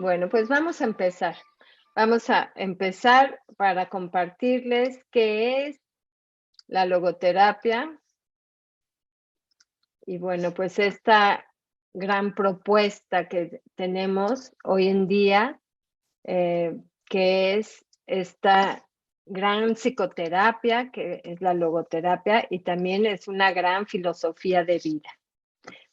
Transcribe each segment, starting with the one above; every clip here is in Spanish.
Bueno, pues vamos a empezar. Vamos a empezar para compartirles qué es la logoterapia y bueno, pues esta gran propuesta que tenemos hoy en día, eh, que es esta gran psicoterapia, que es la logoterapia, y también es una gran filosofía de vida.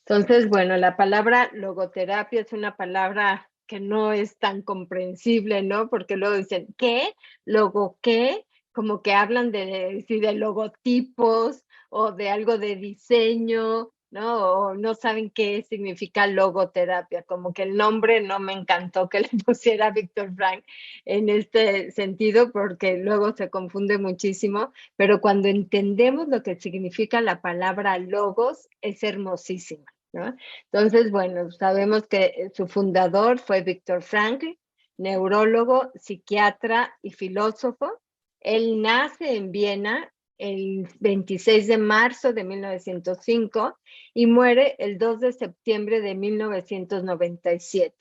Entonces, bueno, la palabra logoterapia es una palabra que no es tan comprensible, ¿no? Porque luego dicen, ¿qué? ¿Logo qué? Como que hablan de, sí, de logotipos o de algo de diseño, ¿no? O no saben qué significa logoterapia, como que el nombre no me encantó que le pusiera Víctor Frank en este sentido, porque luego se confunde muchísimo, pero cuando entendemos lo que significa la palabra logos, es hermosísima, ¿no? Entonces, bueno, sabemos que su fundador fue Víctor Frankl, neurólogo, psiquiatra y filósofo. Él nace en Viena el 26 de marzo de 1905 y muere el 2 de septiembre de 1997.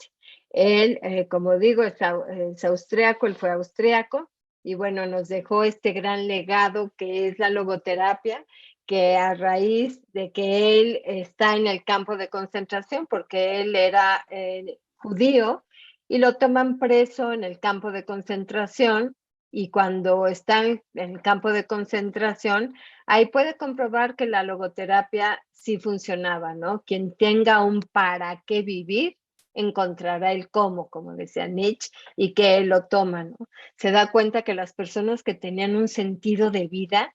Él, como digo, es austriaco, él fue austriaco y bueno, nos dejó este gran legado que es la logoterapia, que a raíz de que él está en el campo de concentración, porque él era judío, y lo toman preso en el campo de concentración, y cuando está en el campo de concentración, ahí puede comprobar que la logoterapia sí funcionaba, ¿no? Quien tenga un para qué vivir, encontrará el cómo, como decía Nietzsche, y que él lo toma, ¿no? Se da cuenta que las personas que tenían un sentido de vida,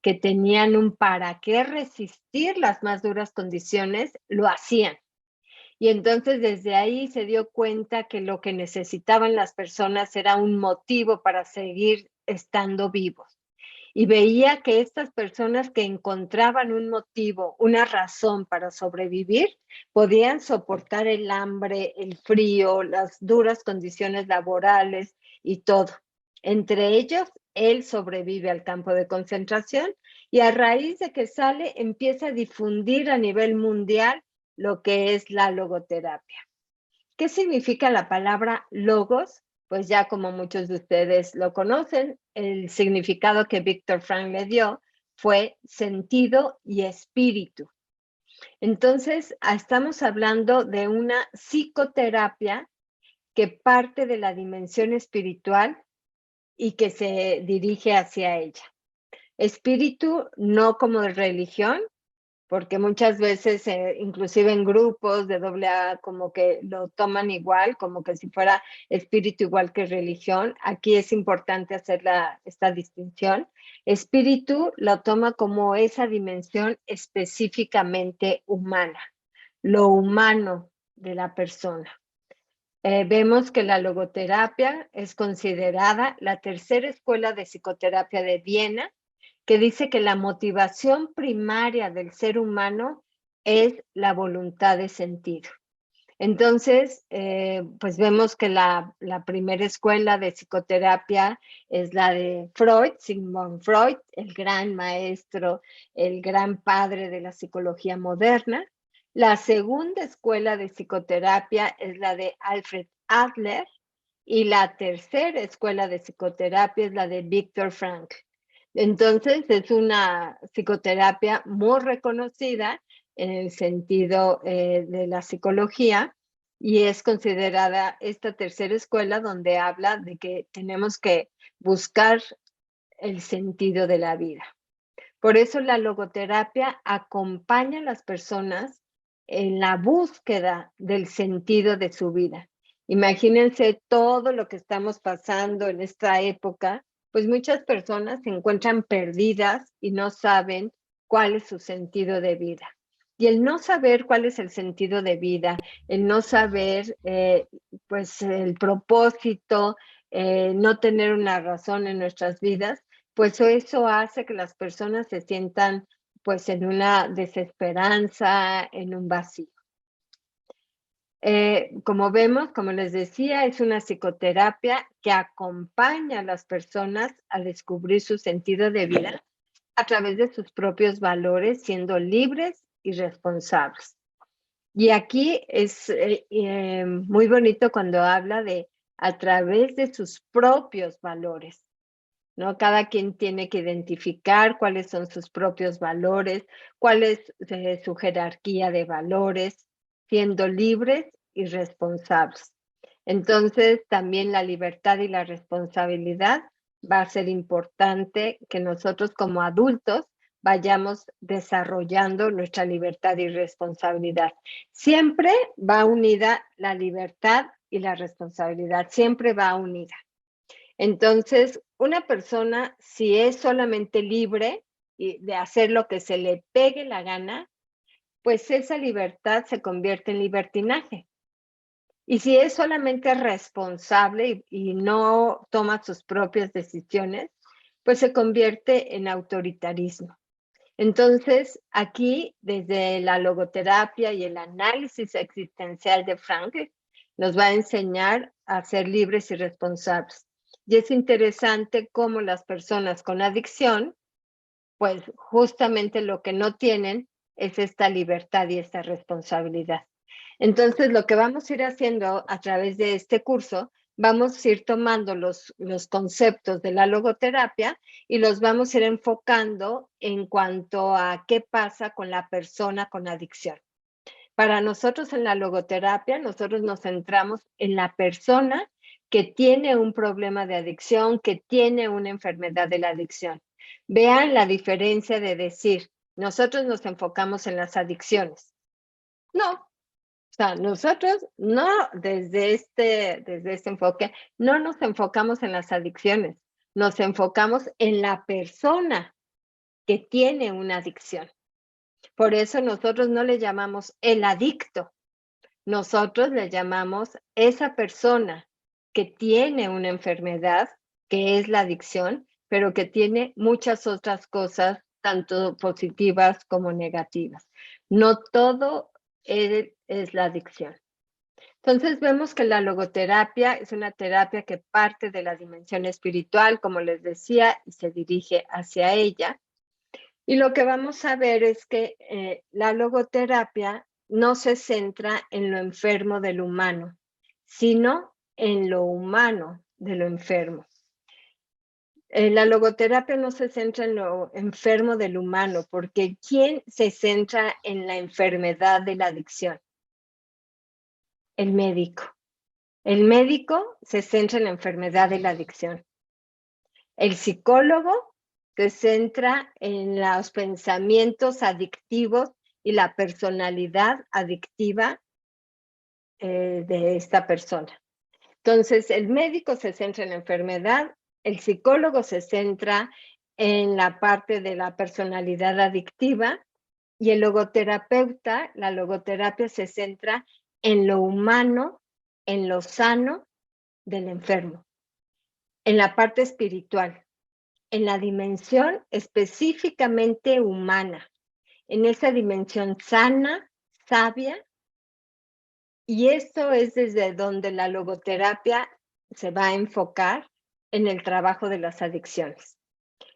que tenían un para qué resistir las más duras condiciones, lo hacían. Y entonces desde ahí se dio cuenta que lo que necesitaban las personas era un motivo para seguir estando vivos. Y veía que estas personas que encontraban un motivo, una razón para sobrevivir, podían soportar el hambre, el frío, las duras condiciones laborales y todo. Entre ellos, él sobrevive al campo de concentración y a raíz de que sale empieza a difundir a nivel mundial lo que es la logoterapia. ¿Qué significa la palabra logos? Pues ya como muchos de ustedes lo conocen, el significado que Víctor Frank le dio fue sentido y espíritu. Entonces, estamos hablando de una psicoterapia que parte de la dimensión espiritual y que se dirige hacia ella. Espíritu no como de religión, porque muchas veces, inclusive en grupos de AA, como que lo toman igual, como que si fuera espíritu igual que religión. Aquí es importante hacer esta distinción. Espíritu lo toma como esa dimensión específicamente humana, lo humano de la persona. Vemos que la logoterapia es considerada la tercera escuela de psicoterapia de Viena, que dice que la motivación primaria del ser humano es la voluntad de sentido. Entonces, pues vemos que la primera escuela de psicoterapia es la de Freud, Sigmund Freud, el gran maestro, el gran padre de la psicología moderna. La segunda escuela de psicoterapia es la de Alfred Adler y la tercera escuela de psicoterapia es la de Viktor Frankl. Entonces, es una psicoterapia muy reconocida en el sentido de la psicología y es considerada esta tercera escuela donde habla de que tenemos que buscar el sentido de la vida. Por eso la logoterapia acompaña a las personas en la búsqueda del sentido de su vida. Imagínense todo lo que estamos pasando en esta época, pues muchas personas se encuentran perdidas y no saben cuál es su sentido de vida. Y el no saber cuál es el sentido de vida, el no saber pues el propósito, no tener una razón en nuestras vidas, pues eso hace que las personas se sientan pues en una desesperanza, en un vacío. Como vemos, como les decía, es una psicoterapia que acompaña a las personas a descubrir su sentido de vida a través de sus propios valores, siendo libres y responsables. Y aquí es muy bonito cuando habla de a través de sus propios valores, ¿no? Cada quien tiene que identificar cuáles son sus propios valores, cuál es su jerarquía de valores, siendo libres y responsables. Entonces, también la libertad y la responsabilidad va a ser importante que nosotros como adultos vayamos desarrollando nuestra libertad y responsabilidad. Siempre va unida la libertad y la responsabilidad, siempre va unida. Entonces, una persona, si es solamente libre de hacer lo que se le pegue la gana, pues esa libertad se convierte en libertinaje. Y si es solamente responsable y no toma sus propias decisiones, pues se convierte en autoritarismo. Entonces, aquí, desde la logoterapia y el análisis existencial de Frankl, nos va a enseñar a ser libres y responsables. Y es interesante cómo las personas con adicción, pues justamente lo que no tienen es esta libertad y esta responsabilidad. Entonces, lo que vamos a ir haciendo a través de este curso, vamos a ir tomando los conceptos de la logoterapia y los vamos a ir enfocando en cuanto a qué pasa con la persona con adicción. Para nosotros en la logoterapia, nosotros nos centramos en la persona que tiene un problema de adicción, que tiene una enfermedad de la adicción. Vean la diferencia de decir, nosotros nos enfocamos en las adicciones. No, o sea, nosotros no, desde este enfoque, no nos enfocamos en las adicciones, nos enfocamos en la persona que tiene una adicción. Por eso nosotros no le llamamos el adicto, nosotros le llamamos esa persona que tiene una enfermedad, que es la adicción, pero que tiene muchas otras cosas, tanto positivas como negativas. No todo es la adicción. Entonces vemos que la logoterapia es una terapia que parte de la dimensión espiritual, como les decía, y se dirige hacia ella. Y lo que vamos a ver es que la logoterapia no se centra en lo enfermo del humano, sino en lo humano de lo enfermo. La logoterapia no se centra en lo enfermo del humano, porque ¿quién se centra en la enfermedad de la adicción? El médico. El médico se centra en la enfermedad de la adicción. El psicólogo se centra en los pensamientos adictivos y la personalidad adictiva de esta persona. Entonces, el médico se centra en la enfermedad, el psicólogo se centra en la parte de la personalidad adictiva y el logoterapeuta, la logoterapia se centra en lo humano, en lo sano del enfermo, en la parte espiritual, en la dimensión específicamente humana, en esa dimensión sana, sabia, y esto es desde donde la logoterapia se va a enfocar en el trabajo de las adicciones.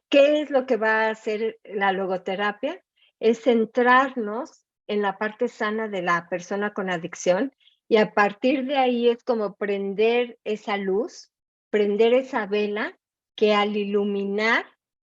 ¿Qué es lo que va a hacer la logoterapia? Es centrarnos en la parte sana de la persona con adicción y a partir de ahí es como prender esa luz, prender esa vela que al iluminar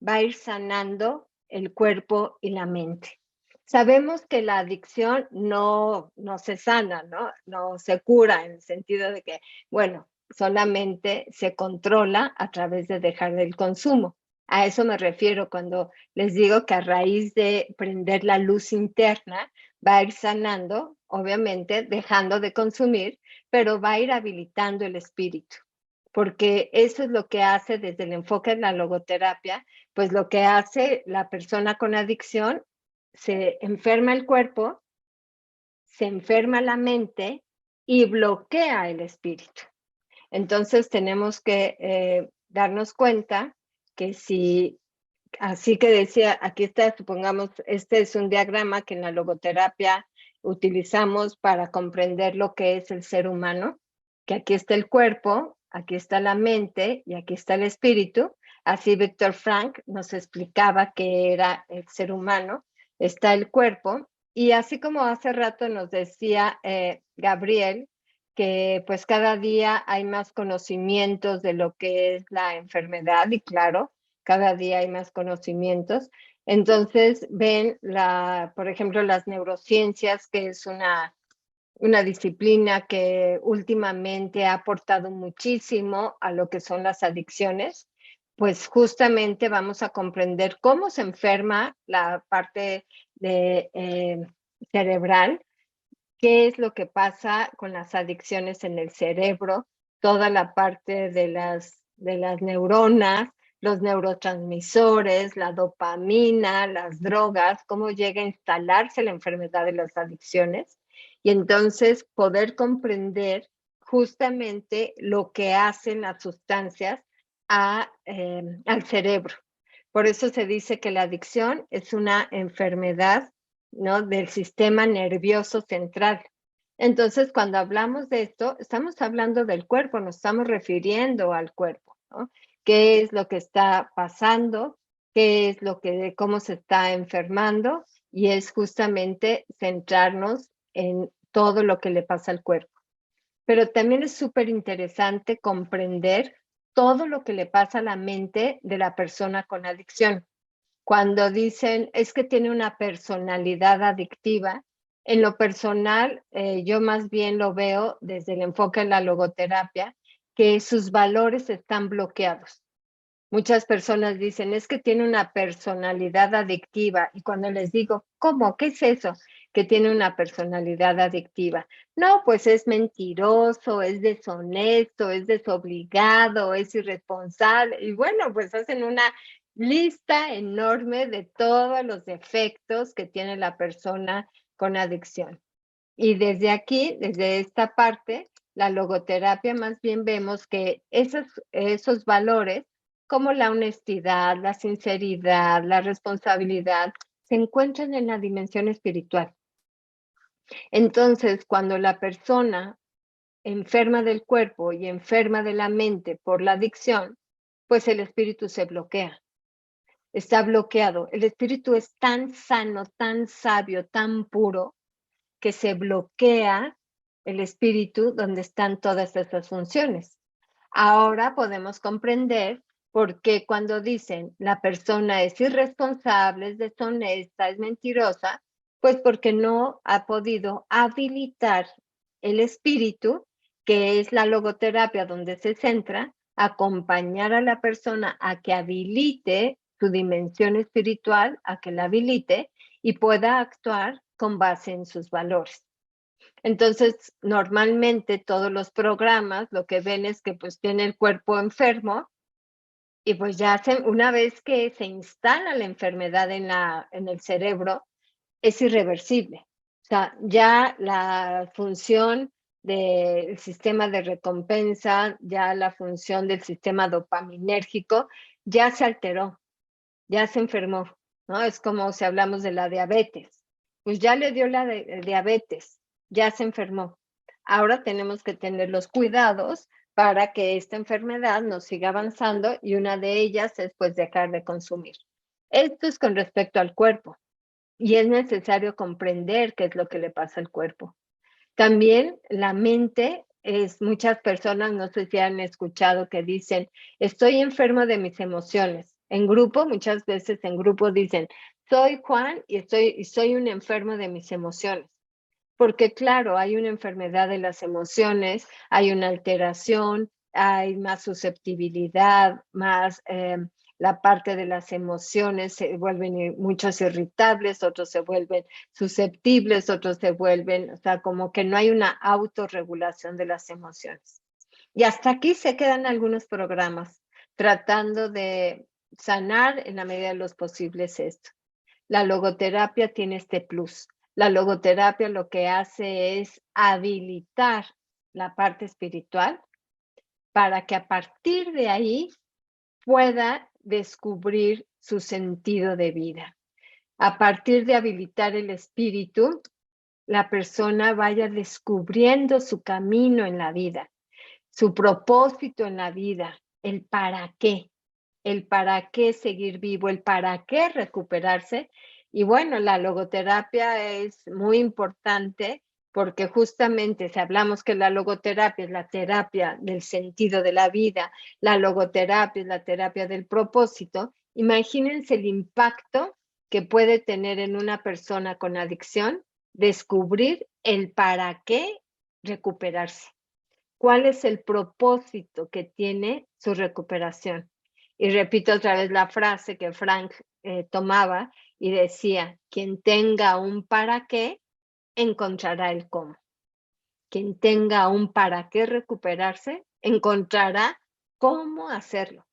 va a ir sanando el cuerpo y la mente. Sabemos que la adicción no se sana, no se cura en el sentido de que, bueno, solamente se controla a través de dejar el consumo. A eso me refiero cuando les digo que a raíz de prender la luz interna va a ir sanando, obviamente dejando de consumir, pero va a ir habilitando el espíritu, porque eso es lo que hace desde el enfoque de la logoterapia, pues lo que hace la persona con adicción, se enferma el cuerpo, se enferma la mente y bloquea el espíritu. Entonces tenemos que darnos cuenta que si, así que decía, aquí está, supongamos, este es un diagrama que en la logoterapia utilizamos para comprender lo que es el ser humano, que aquí está el cuerpo, aquí está la mente y aquí está el espíritu. Así Víctor Frank nos explicaba qué era el ser humano. Está el cuerpo, Y así como hace rato nos decía Gabriel, que pues cada día hay más conocimientos de lo que es la enfermedad y claro, cada día hay más conocimientos. Entonces ven por ejemplo, las neurociencias, que es una disciplina que últimamente ha aportado muchísimo a lo que son las adicciones, pues justamente vamos a comprender cómo se enferma la parte cerebral, qué es lo que pasa con las adicciones en el cerebro, toda la parte de las neuronas, los neurotransmisores, la dopamina, las drogas, cómo llega a instalarse la enfermedad de las adicciones y entonces poder comprender justamente lo que hacen las sustancias al cerebro. Por eso se dice que la adicción es una enfermedad, ¿no?, del sistema nervioso central. Entonces, cuando hablamos de esto, estamos hablando del cuerpo, nos estamos refiriendo al cuerpo, ¿no? ¿Qué es lo que está pasando? ¿Qué es cómo se está enfermando? Y es justamente centrarnos en todo lo que le pasa al cuerpo. Pero también es súper interesante comprender todo lo que le pasa a la mente de la persona con adicción. Cuando dicen es que tiene una personalidad adictiva, en lo personal, yo más bien lo veo desde el enfoque en la logoterapia, que sus valores están bloqueados. Muchas personas dicen, es que tiene una personalidad adictiva. Y cuando les digo, ¿cómo? ¿Qué es eso? Que tiene una personalidad adictiva. No, pues es mentiroso, es deshonesto, es desobligado, es irresponsable. Y bueno, pues hacen una lista enorme de todos los defectos que tiene la persona con adicción. Y desde aquí, desde esta parte, la logoterapia más bien vemos que esos valores, como la honestidad, la sinceridad, la responsabilidad, se encuentran en la dimensión espiritual. Entonces, cuando la persona enferma del cuerpo y enferma de la mente por la adicción, pues el espíritu se bloquea. Está bloqueado. El espíritu es tan sano, tan sabio, tan puro, que se bloquea el espíritu donde están todas estas funciones. Ahora podemos comprender por qué cuando dicen la persona es irresponsable, es deshonesta, es mentirosa, pues porque no ha podido habilitar el espíritu, que es la logoterapia donde se centra, acompañar a la persona a que habilite su dimensión espiritual, a que la habilite y pueda actuar con base en sus valores. Entonces, normalmente todos los programas lo que ven es que pues tiene el cuerpo enfermo y pues ya una vez que se instala la enfermedad en el cerebro, es irreversible. O sea, ya la función del sistema de recompensa, ya la función del sistema dopaminérgico, ya se alteró, ya se enfermó, ¿no? Es como si hablamos de la diabetes. Pues ya le dio la diabetes, ya se enfermó. Ahora tenemos que tener los cuidados para que esta enfermedad no siga avanzando y una de ellas es pues dejar de consumir. Esto es con respecto al cuerpo y es necesario comprender qué es lo que le pasa al cuerpo. También la mente muchas personas, no sé si han escuchado que dicen, estoy enfermo de mis emociones. En grupo, muchas veces en grupo dicen, soy Juan y soy un enfermo de mis emociones. Porque claro, hay una enfermedad de las emociones, hay una alteración, hay más susceptibilidad, más la parte de las emociones se vuelven muchos irritables, otros se vuelven susceptibles, otros se vuelven, o sea, como que no hay una autorregulación de las emociones. Y hasta aquí se quedan algunos programas tratando de sanar en la medida de los posibles esto. La logoterapia tiene este plus. La logoterapia lo que hace es habilitar la parte espiritual para que a partir de ahí pueda descubrir su sentido de vida. A partir de habilitar el espíritu, la persona vaya descubriendo su camino en la vida, su propósito en la vida, el para qué seguir vivo, el para qué recuperarse. Y bueno, la logoterapia es muy importante porque justamente si hablamos que la logoterapia es la terapia del sentido de la vida, la logoterapia es la terapia del propósito, imagínense el impacto que puede tener en una persona con adicción descubrir el para qué recuperarse. ¿Cuál es el propósito que tiene su recuperación? Y repito otra vez la frase que Frank tomaba y decía, quien tenga un para qué, encontrará el cómo. Quien tenga un para qué recuperarse, encontrará cómo hacerlo.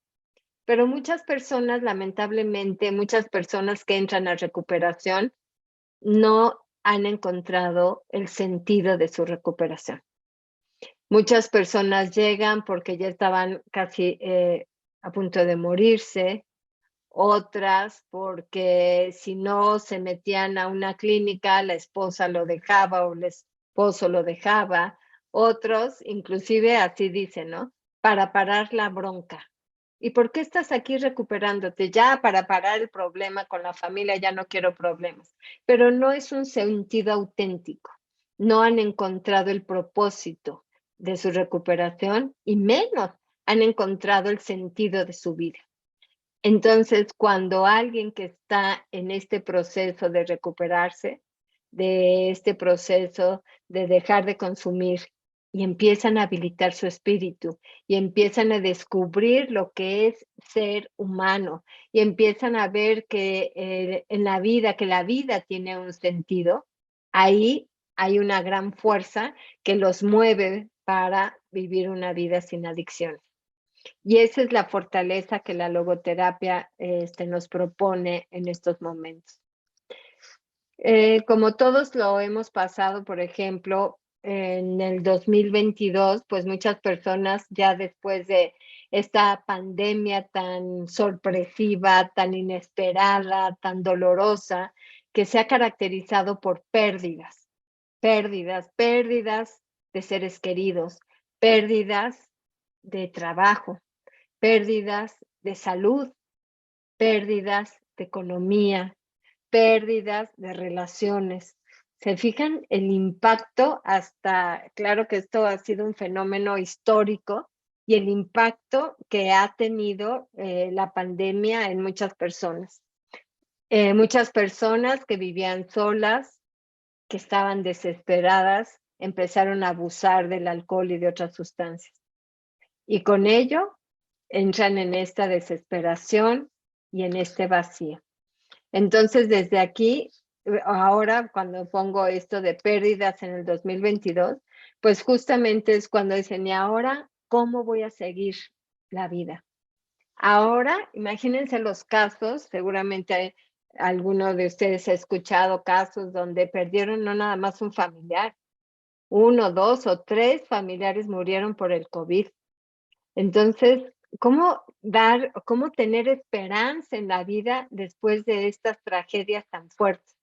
Pero muchas personas, lamentablemente, muchas personas que entran a recuperación no han encontrado el sentido de su recuperación. Muchas personas llegan porque ya estaban casi a punto de morirse, otras porque si no se metían a una clínica, la esposa lo dejaba o el esposo lo dejaba, otros inclusive así dicen, ¿no? Para parar la bronca. ¿Y por qué estás aquí recuperándote? Ya para parar el problema con la familia, ya no quiero problemas. Pero no es un sentido auténtico. No han encontrado el propósito de su recuperación y menos han encontrado el sentido de su vida. Entonces, cuando alguien que está en este proceso de recuperarse, de este proceso de dejar de consumir y empiezan a habilitar su espíritu y empiezan a descubrir lo que es ser humano y empiezan a ver que en la vida, que la vida tiene un sentido, ahí hay una gran fuerza que los mueve para vivir una vida sin adicciones. Y esa es la fortaleza que la logoterapia nos propone en estos momentos. Como todos lo hemos pasado, por ejemplo, en el 2022, pues muchas personas ya después de esta pandemia tan sorpresiva, tan inesperada, tan dolorosa, que se ha caracterizado por pérdidas de seres queridos, pérdidas de trabajo, pérdidas de salud, pérdidas de economía, pérdidas de relaciones. ¿Se fijan el impacto hasta, claro que esto ha sido un fenómeno histórico y el impacto que ha tenido la pandemia en muchas personas? Muchas personas que vivían solas, que estaban desesperadas, empezaron a abusar del alcohol y de otras sustancias. Y con ello entran en esta desesperación y en este vacío. Entonces, desde aquí, ahora cuando pongo esto de pérdidas en el 2022, pues justamente es cuando dicen, ¿y ahora cómo voy a seguir la vida? Ahora, imagínense los casos, seguramente alguno de ustedes ha escuchado casos donde perdieron no nada más un familiar, 1, 2 o 3 familiares murieron por el COVID. Entonces, cómo tener esperanza en la vida después de estas tragedias tan fuertes?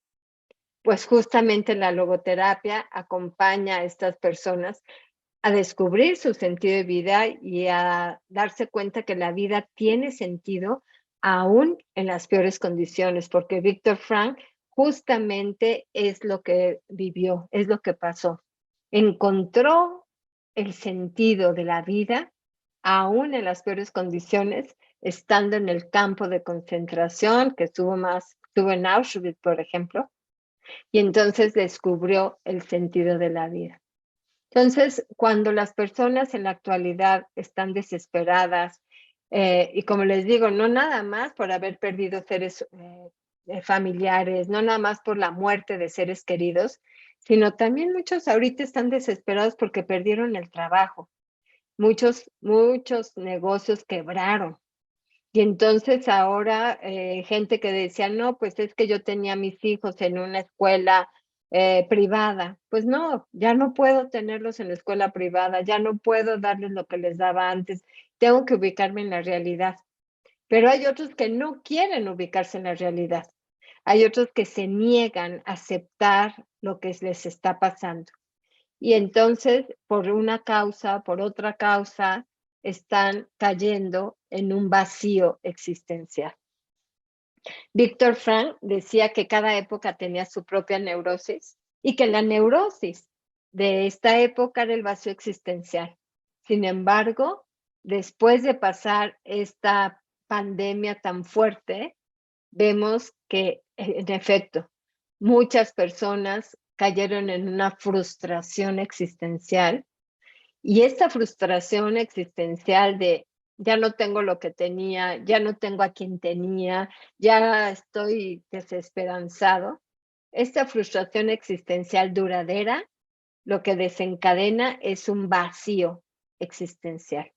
Pues justamente la logoterapia acompaña a estas personas a descubrir su sentido de vida y a darse cuenta que la vida tiene sentido aún en las peores condiciones, porque Víctor Frank justamente es lo que vivió, es lo que pasó. Encontró el sentido de la vida aún en las peores condiciones, estando en el campo de concentración, que estuvo en Auschwitz, por ejemplo, y entonces descubrió el sentido de la vida. Entonces, cuando las personas en la actualidad están desesperadas, y como les digo, no nada más por haber perdido seres familiares, no nada más por la muerte de seres queridos, sino también muchos ahorita están desesperados porque perdieron el trabajo. Muchos negocios quebraron. Y entonces ahora gente que decía, no, pues es que yo tenía a mis hijos en una escuela privada. Pues no, ya no puedo tenerlos en la escuela privada, ya no puedo darles lo que les daba antes. Tengo que ubicarme en la realidad. Pero hay otros que no quieren ubicarse en la realidad. Hay otros que se niegan a aceptar lo que les está pasando. Y entonces, por una causa, por otra causa, están cayendo en un vacío existencial. Víctor Frank decía que cada época tenía su propia neurosis y que la neurosis de esta época era el vacío existencial. Sin embargo, después de pasar esta pandemia tan fuerte, vemos que, en efecto, muchas personas cayeron en una frustración existencial y esta frustración existencial de ya no tengo lo que tenía, ya no tengo a quien tenía, ya estoy desesperanzado. Esta frustración existencial duradera lo que desencadena es un vacío existencial.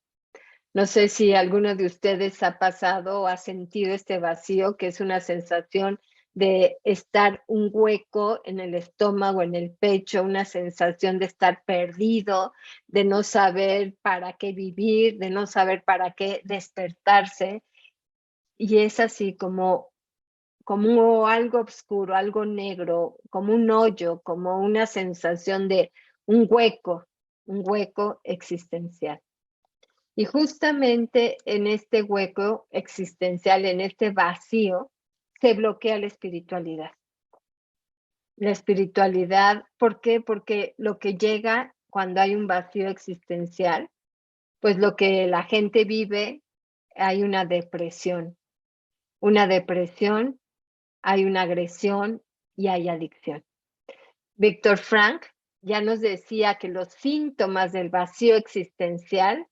No sé si alguno de ustedes ha pasado o ha sentido este vacío, que es una sensación de estar un hueco en el estómago, en el pecho, una sensación de estar perdido, de no saber para qué vivir, de no saber para qué despertarse. Y es así como algo oscuro, algo negro, como un hoyo, como una sensación de un hueco existencial. Y justamente en este hueco existencial, en este vacío, se bloquea la espiritualidad. La espiritualidad, ¿por qué? Porque lo que llega cuando hay un vacío existencial, pues lo que la gente vive, hay una depresión. Una depresión, hay una agresión y hay adicción. Víctor Frank ya nos decía que los síntomas del vacío existencial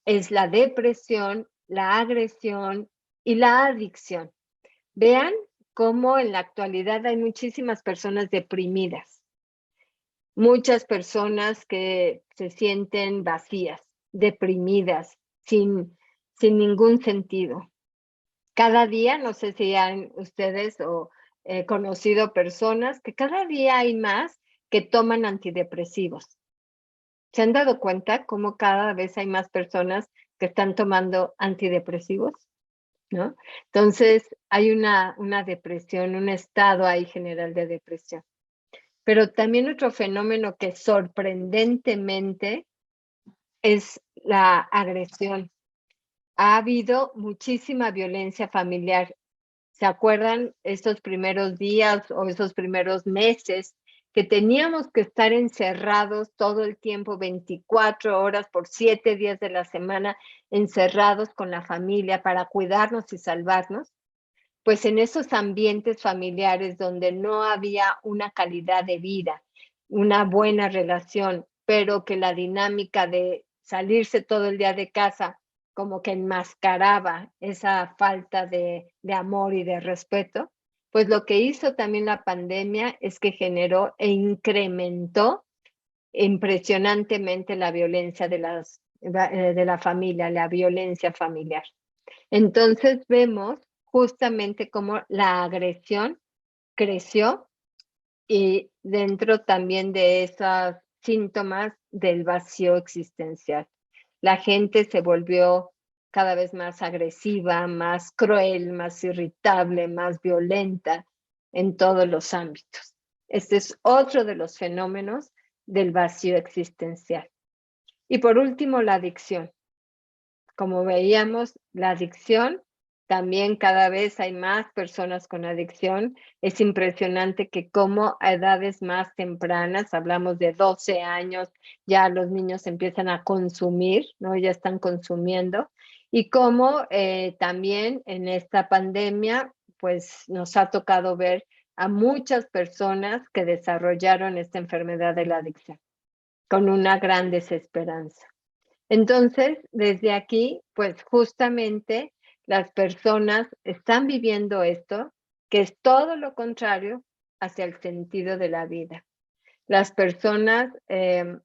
es la depresión, la agresión y la adicción. Vean cómo en la actualidad hay muchísimas personas deprimidas, muchas personas que se sienten vacías, deprimidas, sin ningún sentido. Cada día, no sé si han ustedes o conocido personas que cada día hay más que toman antidepresivos. ¿Se han dado cuenta cómo cada vez hay más personas que están tomando antidepresivos? ¿No? Entonces, hay una depresión, un estado ahí general de depresión. Pero también otro fenómeno que sorprendentemente es la agresión. Ha habido muchísima violencia familiar. ¿Se acuerdan estos primeros días o esos primeros meses que teníamos que estar encerrados todo el tiempo, 24 horas por 7 días de la semana, encerrados con la familia para cuidarnos y salvarnos? Pues en esos ambientes familiares donde no había una calidad de vida, una buena relación, pero que la dinámica de salirse todo el día de casa como que enmascaraba esa falta de amor y de respeto, pues lo que hizo también la pandemia es que generó e incrementó impresionantemente la violencia de la familia, la violencia familiar. Entonces vemos justamente cómo la agresión creció y dentro también de esos síntomas del vacío existencial. La gente se volvió cada vez más agresiva, más cruel, más irritable, más violenta en todos los ámbitos. Este es otro de los fenómenos del vacío existencial. Y por último, la adicción. Como veíamos, la adicción, también cada vez hay más personas con adicción. Es impresionante que como a edades más tempranas, hablamos de 12 años, ya los niños empiezan a consumir, ¿no? Ya están consumiendo. Y como también en esta pandemia, pues nos ha tocado ver a muchas personas que desarrollaron esta enfermedad de la adicción, con una gran desesperanza. Entonces, desde aquí, pues justamente las personas están viviendo esto, que es todo lo contrario hacia el sentido de la vida. Las personas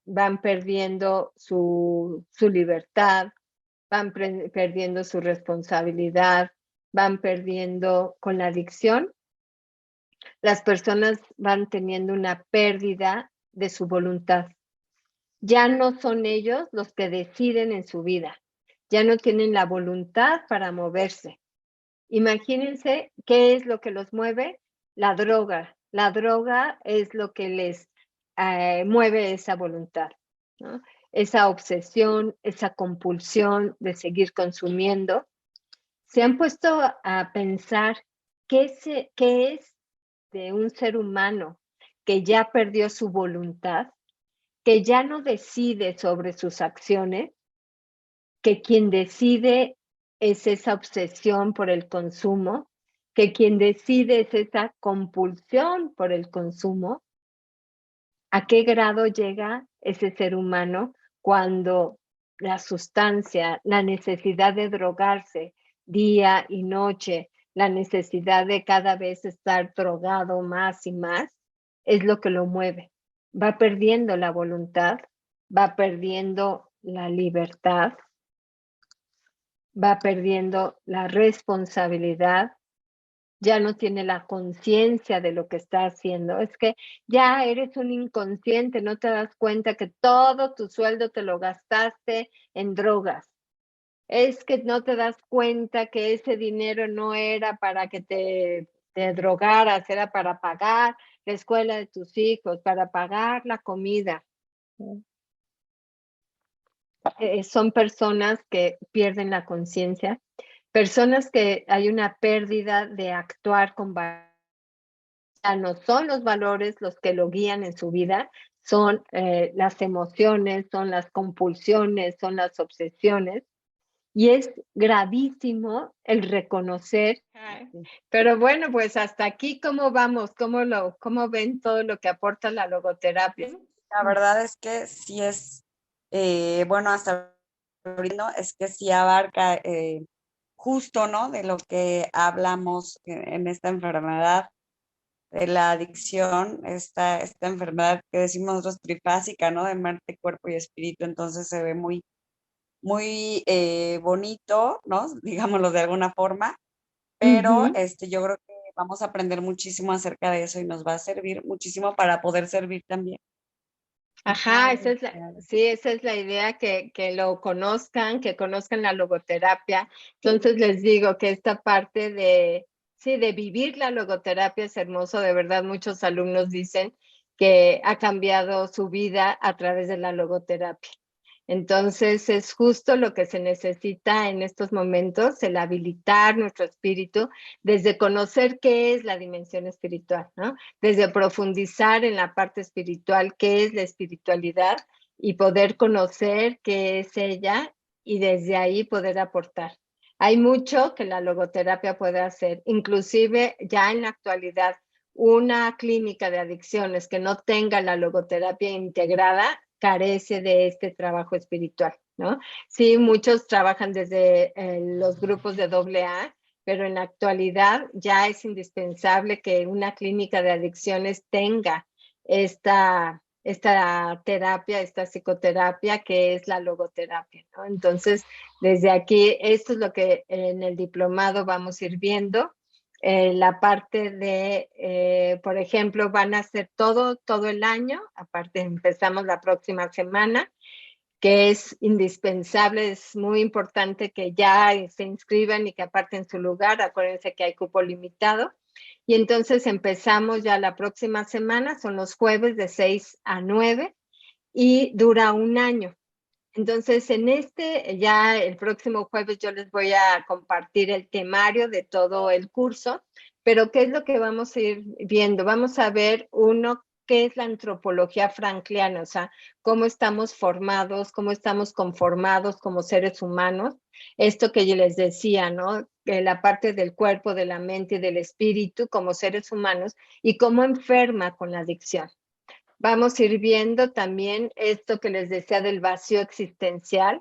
van perdiendo su libertad, van perdiendo su responsabilidad, van perdiendo con la adicción. Las personas van teniendo una pérdida de su voluntad. Ya no son ellos los que deciden en su vida, ya no tienen la voluntad para moverse. Imagínense qué es lo que los mueve, la droga. La droga es lo que les mueve esa voluntad, ¿no? Esa obsesión, esa compulsión de seguir consumiendo. ¿Se han puesto a pensar qué es de un ser humano que ya perdió su voluntad, que ya no decide sobre sus acciones, que quien decide es esa obsesión por el consumo, que quien decide es esa compulsión por el consumo? ¿A qué grado llega ese ser humano cuando la sustancia, la necesidad de drogarse día y noche, la necesidad de cada vez estar drogado más y más, es lo que lo mueve? Va perdiendo la voluntad, va perdiendo la libertad, va perdiendo la responsabilidad, ya no tiene la conciencia de lo que está haciendo. Es que ya eres un inconsciente, no te das cuenta que todo tu sueldo te lo gastaste en drogas. Es que no te das cuenta que ese dinero no era para que te drogaras, era para pagar la escuela de tus hijos, para pagar la comida. Son personas que pierden la conciencia, personas que hay una pérdida de actuar con valor. No son los valores los que lo guían en su vida, son las emociones, son las compulsiones, son las obsesiones. Y es gravísimo el reconocer. Pero bueno, pues hasta aquí, ¿cómo vamos? ¿Cómo ven todo lo que aporta la logoterapia? La verdad es que sí es, bueno, hasta ahorita es que sí abarca justo, ¿no? De lo que hablamos en esta enfermedad, de la adicción, esta enfermedad que decimos nosotros trifásica, ¿no? De mente, cuerpo y espíritu, entonces se ve muy, muy bonito, ¿no? Digámoslo de alguna forma, pero Ujú. yo creo que vamos a aprender muchísimo acerca de eso y nos va a servir muchísimo para poder servir también. Ajá, sí, esa es la idea, que lo conozcan, que conozcan la logoterapia. Entonces les digo que esta parte sí, de vivir la logoterapia es hermoso. De verdad, muchos alumnos dicen que ha cambiado su vida a través de la logoterapia. Entonces, es justo lo que se necesita en estos momentos, el habilitar nuestro espíritu desde conocer qué es la dimensión espiritual, ¿no? Desde profundizar en la parte espiritual, qué es la espiritualidad, y poder conocer qué es ella, y desde ahí poder aportar. Hay mucho que la logoterapia puede hacer, inclusive ya en la actualidad, una clínica de adicciones que no tenga la logoterapia integrada carece de este trabajo espiritual, ¿no? Sí, muchos trabajan desde los grupos de AA, pero en la actualidad ya es indispensable que una clínica de adicciones tenga esta terapia, esta psicoterapia, que es la logoterapia, ¿no? Entonces, desde aquí, esto es lo que en el diplomado vamos a ir viendo. La parte de, por ejemplo, van a hacer todo el año, aparte empezamos la próxima semana, que es indispensable, es muy importante que ya se inscriban y que aparten su lugar. Acuérdense que hay cupo limitado. Y entonces empezamos ya la próxima semana, son los jueves de 6 a 9 y dura un año. Entonces, ya el próximo jueves yo les voy a compartir el temario de todo el curso, pero ¿qué es lo que vamos a ir viendo? Vamos a ver, uno, qué es la antropología frankliana, o sea, cómo estamos formados, cómo estamos conformados como seres humanos. Esto que yo les decía, ¿no? La parte del cuerpo, de la mente y del espíritu como seres humanos, y cómo enferma con la adicción. Vamos a ir viendo también esto que les decía del vacío existencial.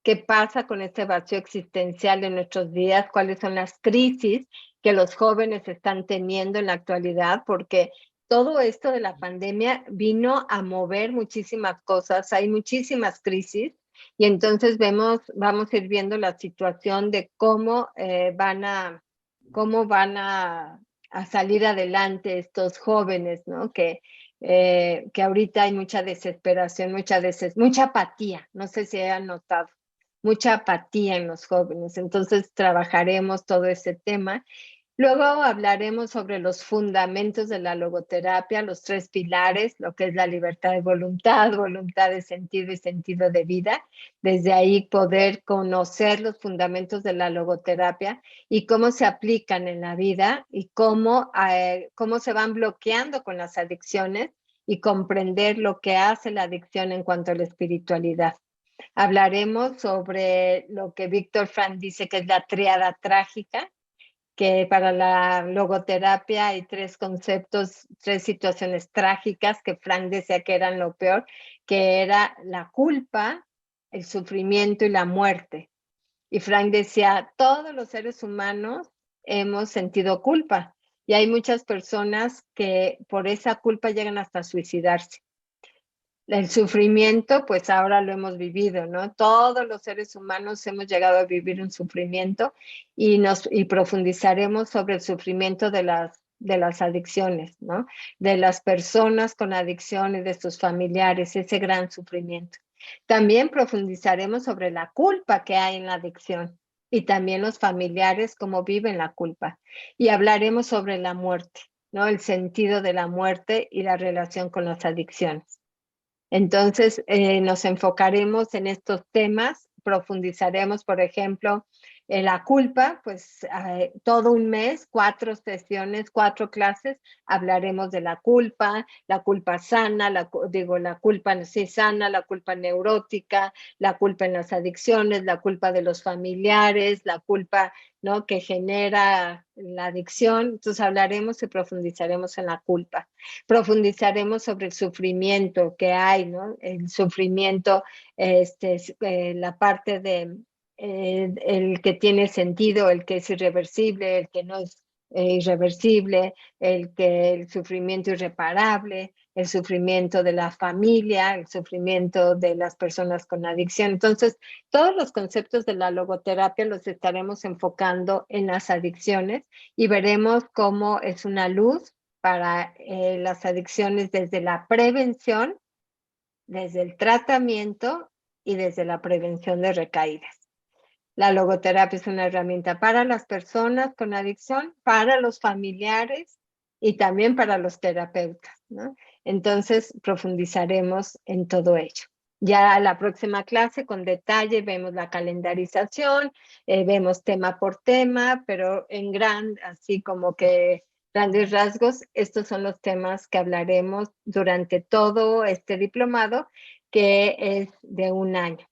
¿Qué pasa con este vacío existencial en nuestros días? ¿Cuáles son las crisis que los jóvenes están teniendo en la actualidad? Porque todo esto de la pandemia vino a mover muchísimas cosas, hay muchísimas crisis, y entonces vamos a ir viendo la situación de cómo van a salir adelante estos jóvenes, ¿no? Que ahorita hay mucha desesperación, mucha apatía, no sé si han notado, mucha apatía en los jóvenes. Entonces trabajaremos todo ese tema. Luego hablaremos sobre los fundamentos de la logoterapia, los 3 pilares, lo que es la libertad de voluntad, voluntad de sentido y sentido de vida. Desde ahí poder conocer los fundamentos de la logoterapia y cómo se aplican en la vida y cómo se van bloqueando con las adicciones y comprender lo que hace la adicción en cuanto a la espiritualidad. Hablaremos sobre lo que Víctor Frank dice que es la tríada trágica, que para la logoterapia hay 3 conceptos, 3 situaciones trágicas que Frank decía que eran lo peor, que era la culpa, el sufrimiento y la muerte. Y Frank decía, todos los seres humanos hemos sentido culpa y hay muchas personas que por esa culpa llegan hasta suicidarse. El sufrimiento, pues ahora lo hemos vivido, ¿no? Todos los seres humanos hemos llegado a vivir un sufrimiento y profundizaremos sobre el sufrimiento de las adicciones, ¿no? De las personas con adicciones, de sus familiares, ese gran sufrimiento. También profundizaremos sobre la culpa que hay en la adicción y también los familiares, cómo viven la culpa. Y hablaremos sobre la muerte, ¿no? El sentido de la muerte y la relación con las adicciones. Entonces, nos enfocaremos en estos temas, profundizaremos, por ejemplo, en la culpa, pues todo un mes, 4 sesiones, 4 clases, hablaremos de la culpa sana, la culpa sí sana, la culpa neurótica, la culpa en las adicciones, la culpa de los familiares, la culpa, ¿no?, que genera la adicción. Entonces hablaremos y profundizaremos en la culpa. Profundizaremos sobre el sufrimiento que hay, ¿no? El sufrimiento, la parte de el que tiene sentido, el que es irreversible, el que no es irreversible, el sufrimiento irreparable, el sufrimiento de la familia, el sufrimiento de las personas con adicción. Entonces, todos los conceptos de la logoterapia los estaremos enfocando en las adicciones y veremos cómo es una luz para las adicciones desde la prevención, desde el tratamiento y desde la prevención de recaídas. La logoterapia es una herramienta para las personas con adicción, para los familiares y también para los terapeutas, ¿no? Entonces, profundizaremos en todo ello. Ya la próxima clase con detalle vemos la calendarización, vemos tema por tema, pero así como que grandes rasgos, estos son los temas que hablaremos durante todo este diplomado, que es de un año.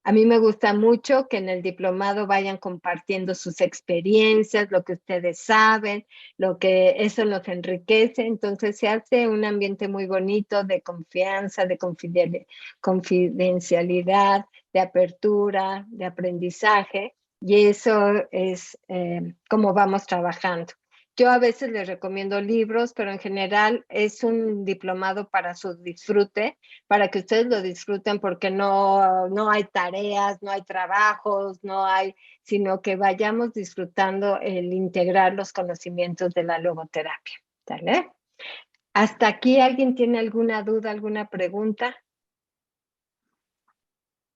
A mí me gusta mucho que en el diplomado vayan compartiendo sus experiencias, lo que ustedes saben, eso nos enriquece. Entonces se hace un ambiente muy bonito de confianza, de confidencialidad, de apertura, de aprendizaje. Y eso es como vamos trabajando. Yo a veces les recomiendo libros, pero en general es un diplomado para su disfrute, para que ustedes lo disfruten, porque no hay tareas, no hay trabajos, sino que vayamos disfrutando el integrar los conocimientos de la logoterapia. ¿Sale? ¿Hasta aquí alguien tiene alguna duda, alguna pregunta?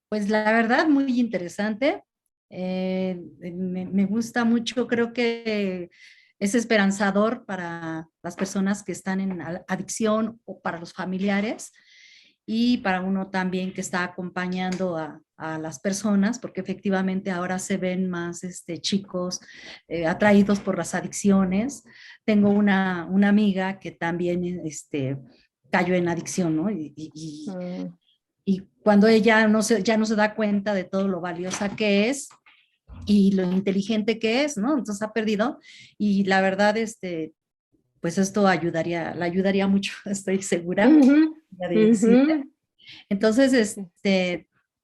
Pues la verdad, muy interesante. Me gusta mucho, creo que es esperanzador para las personas que están en adicción o para los familiares y para uno también que está acompañando a las personas, porque efectivamente ahora se ven más chicos atraídos por las adicciones. Tengo una amiga que también cayó en adicción, ¿no? Y cuando ella ya no se da cuenta de todo lo valiosa que es y lo inteligente que es, ¿no? Entonces ha perdido y la verdad, pues esto la ayudaría mucho, estoy segura. Entonces,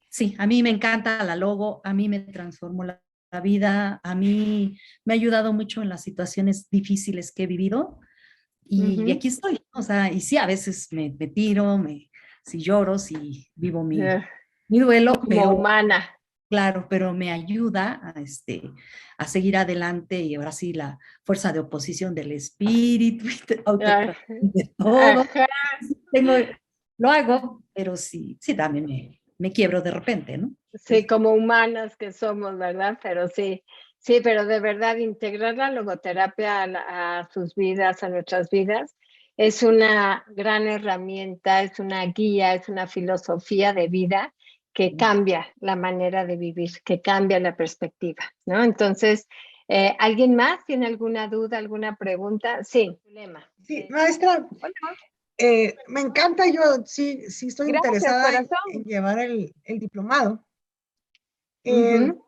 sí, a mí me encanta la logo, a mí me transformó la vida, a mí me ha ayudado mucho en las situaciones difíciles que he vivido y aquí estoy, o sea, y sí, a veces me tiro, si lloro, si vivo mi duelo, Como pero humana. claro, pero me ayuda a seguir adelante y ahora sí la fuerza de oposición del espíritu, de todo. Ajá. Tengo, lo hago, pero sí también me quiebro de repente, ¿no? Sí, como humanas que somos, ¿verdad? Pero sí, Sí, pero de verdad integrar la logoterapia a sus vidas, a nuestras vidas, es una gran herramienta, es una guía, es una filosofía de vida que cambia la manera de vivir, que cambia la perspectiva, ¿no? Entonces, ¿alguien más tiene alguna duda, alguna pregunta? Sí, problema. Sí, maestra, me encanta, yo sí estoy Gracias, interesada en corazón. llevar el diplomado. Ujú.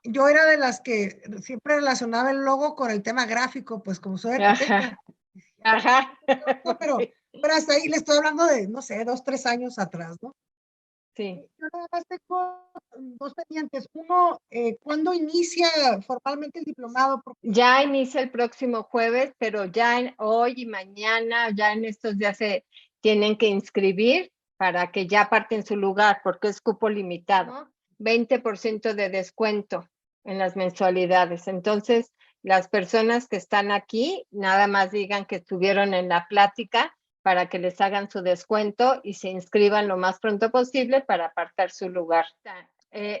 Yo era de las que siempre relacionaba el logo con el tema gráfico, pues como soy arquitecta. Ajá. No, pero hasta ahí le estoy hablando de, no sé, 2, 3 años atrás, ¿no? Sí. Yo nada más tengo 2 pendientes. Uno, ¿cuándo inicia formalmente el diplomado? Porque Ya inicia el próximo jueves, pero ya hoy y mañana, ya en estos días se tienen que inscribir para que ya parten su lugar, porque es cupo limitado, ¿no? 20% de descuento en las mensualidades. Entonces, las personas que están aquí, nada más digan que estuvieron en la plática para que les hagan su descuento y se inscriban lo más pronto posible para apartar su lugar.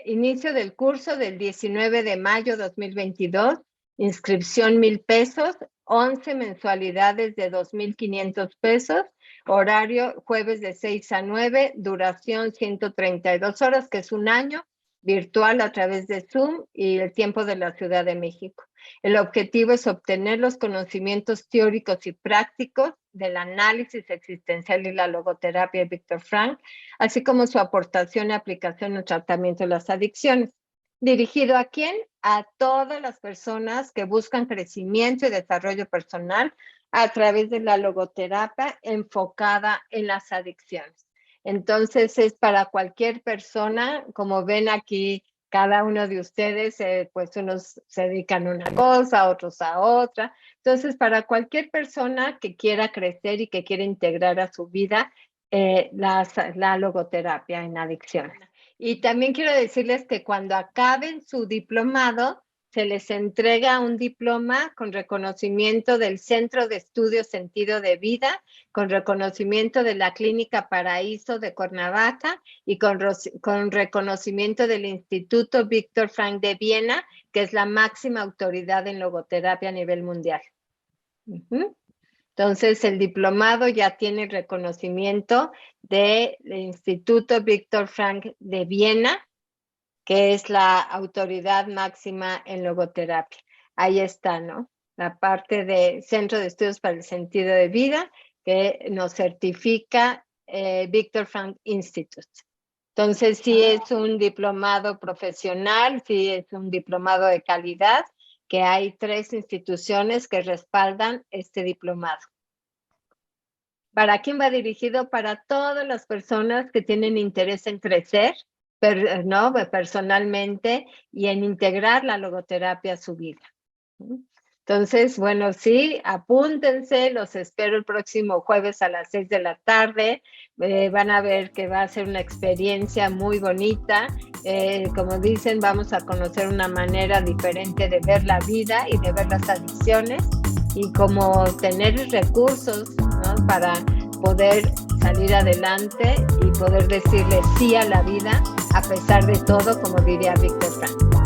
Inicio del curso del 19 de mayo 2022. Inscripción 1,000 pesos, 11 mensualidades de 2,500 pesos, horario jueves de 6 a 9, duración 132 horas, que es un año, virtual a través de Zoom y el tiempo de la Ciudad de México. El objetivo es obtener los conocimientos teóricos y prácticos del análisis existencial y la logoterapia de Viktor Frankl, así como su aportación y aplicación en el tratamiento de las adicciones. ¿Dirigido a quién? A todas las personas que buscan crecimiento y desarrollo personal a través de la logoterapia enfocada en las adicciones. Entonces es para cualquier persona, como ven aquí, cada uno de ustedes, pues unos se dedican a una cosa, otros a otra. Entonces, para cualquier persona que quiera crecer y que quiera integrar a su vida la logoterapia en adicciones. Y también quiero decirles que cuando acaben su diplomado, se les entrega un diploma con reconocimiento del Centro de Estudios Sentido de Vida, con reconocimiento de la Clínica Paraíso de Cuernavaca y con reconocimiento del Instituto Viktor Frankl de Viena, que es la máxima autoridad en logoterapia a nivel mundial. Entonces, el diplomado ya tiene el reconocimiento del Instituto Viktor Frankl de Viena, que es la autoridad máxima en logoterapia. Ahí está, ¿no? La parte de Centro de Estudios para el Sentido de Vida, que nos certifica Viktor Frankl Institute. Entonces, sí es un diplomado profesional, sí es un diplomado de calidad, que hay 3 instituciones que respaldan este diplomado. ¿Para quién va dirigido? Para todas las personas que tienen interés en crecer, ¿no? Personalmente y en integrar la logoterapia a su vida. Entonces, bueno, sí, apúntense, los espero el próximo jueves a las 6 de la tarde. Van a ver que va a ser una experiencia muy bonita. Como dicen, vamos a conocer una manera diferente de ver la vida y de ver las adicciones y cómo tener recursos, ¿no? Para poder salir adelante y poder decirle sí a la vida a pesar de todo, como diría Viktor Frankl.